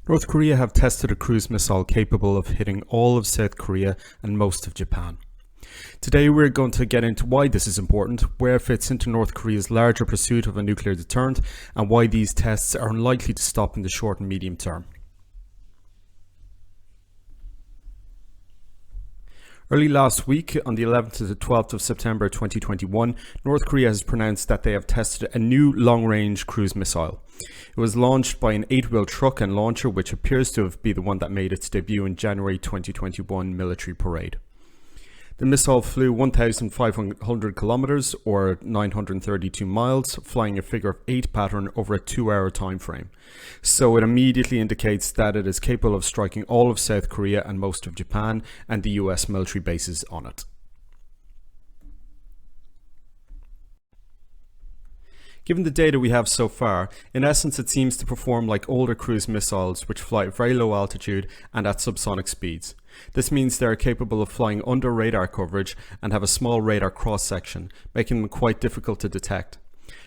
North Korea have tested a cruise missile capable of hitting all of South Korea and most of Japan. Today we're going to get into why this is important, where it fits into North Korea's larger pursuit of a nuclear deterrent, and why these tests are unlikely to stop in the short and medium term. Early last week, on the 11th to the 12th of September 2021, North Korea has pronounced that they have tested a new long-range cruise missile. It was launched by an 8-wheel truck and launcher, which appears to be the one that made its debut in January 2021 military parade. The missile flew 1,500 kilometers or 932 miles, flying a figure of 8 pattern over a 2-hour time frame. So it immediately indicates that it is capable of striking all of South Korea and most of Japan and the US military bases on it. Given the data we have so far, in essence it seems to perform like older cruise missiles which fly at very low altitude and at subsonic speeds. This means they are capable of flying under radar coverage and have a small radar cross-section, making them quite difficult to detect.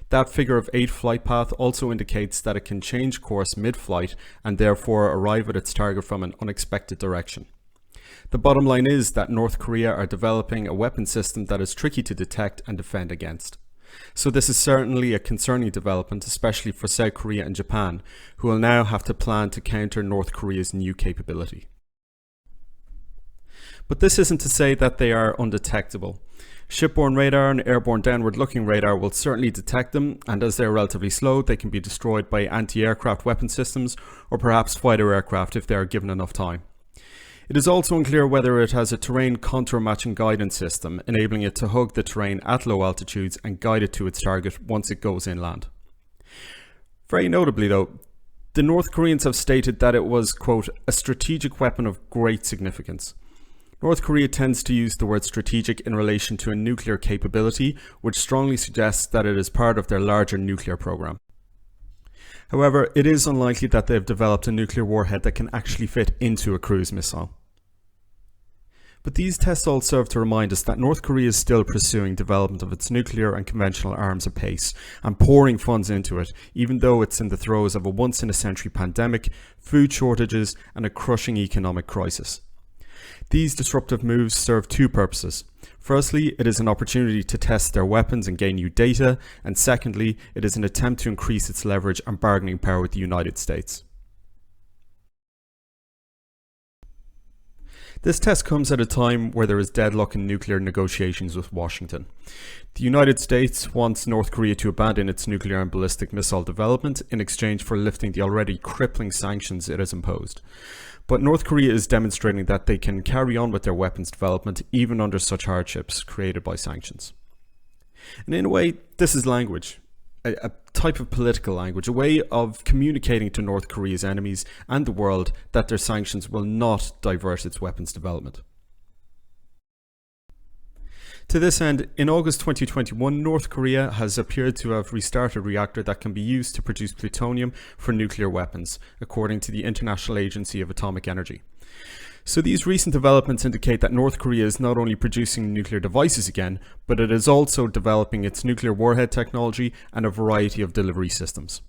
That figure of 8 flight path also indicates that it can change course mid-flight and therefore arrive at its target from an unexpected direction. The bottom line is that North Korea are developing a weapon system that is tricky to detect and defend against. So this is certainly a concerning development, especially for South Korea and Japan, who will now have to plan to counter North Korea's new capability. But this isn't to say that they are undetectable. Shipborne radar and airborne downward-looking radar will certainly detect them, and as they are relatively slow, they can be destroyed by anti-aircraft weapon systems or perhaps fighter aircraft if they are given enough time. It is also unclear whether it has a terrain contour matching guidance system, enabling it to hug the terrain at low altitudes and guide it to its target once it goes inland. Very notably though, the North Koreans have stated that it was, quote, a strategic weapon of great significance. North Korea tends to use the word strategic in relation to a nuclear capability, which strongly suggests that it is part of their larger nuclear program. However, it is unlikely that they have developed a nuclear warhead that can actually fit into a cruise missile. But these tests all serve to remind us that North Korea is still pursuing development of its nuclear and conventional arms apace and pouring funds into it, even though it's in the throes of a once-in-a-century pandemic, food shortages, and a crushing economic crisis. These disruptive moves serve two purposes. Firstly, it is an opportunity to test their weapons and gain new data, and secondly, it is an attempt to increase its leverage and bargaining power with the United States. This test comes at a time where there is deadlock in nuclear negotiations with Washington. The United States wants North Korea to abandon its nuclear and ballistic missile development in exchange for lifting the already crippling sanctions it has imposed. But North Korea is demonstrating that they can carry on with their weapons development even under such hardships created by sanctions. And in a way, this is language, a type of political language, a way of communicating to North Korea's enemies and the world that their sanctions will not divert its weapons development. To this end, in August 2021, North Korea has appeared to have restarted a reactor that can be used to produce plutonium for nuclear weapons, according to the International Agency of Atomic Energy. So these recent developments indicate that North Korea is not only producing nuclear devices again, but it is also developing its nuclear warhead technology and a variety of delivery systems.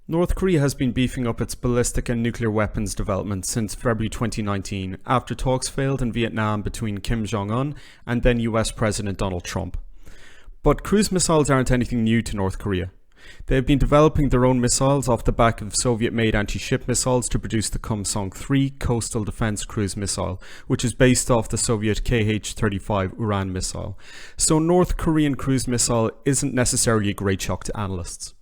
North Korea has been beefing up its ballistic and nuclear weapons development since February 2019 after talks failed in Vietnam between Kim Jong-un and then US President Donald Trump. But cruise missiles aren't anything new to North Korea. They have been developing their own missiles off the back of Soviet-made anti-ship missiles to produce the Kumsong-3 coastal defense cruise missile, which is based off the Soviet Kh-35 Uran missile. So North Korean cruise missile isn't necessarily a great shock to analysts.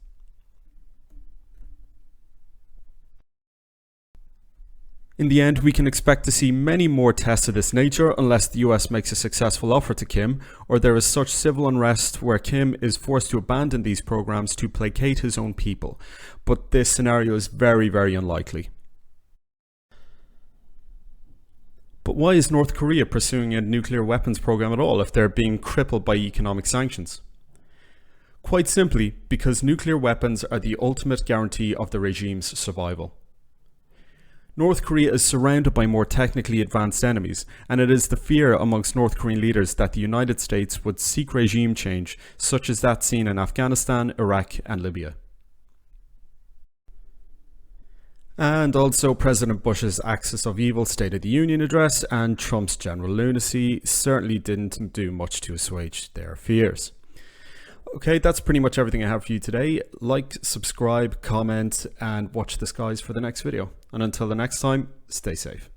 In the end, we can expect to see many more tests of this nature unless the US makes a successful offer to Kim, or there is such civil unrest where Kim is forced to abandon these programs to placate his own people. But this scenario is very, very unlikely. But why is North Korea pursuing a nuclear weapons program at all if they're being crippled by economic sanctions? Quite simply, because nuclear weapons are the ultimate guarantee of the regime's survival. North Korea is surrounded by more technically advanced enemies, and it is the fear amongst North Korean leaders that the United States would seek regime change, such as that seen in Afghanistan, Iraq, and Libya. And also President Bush's Axis of Evil State of the Union address and Trump's general lunacy certainly didn't do much to assuage their fears. Okay, that's pretty much everything I have for you today. Like, subscribe, comment, and watch the skies for the next video. And until the next time, stay safe.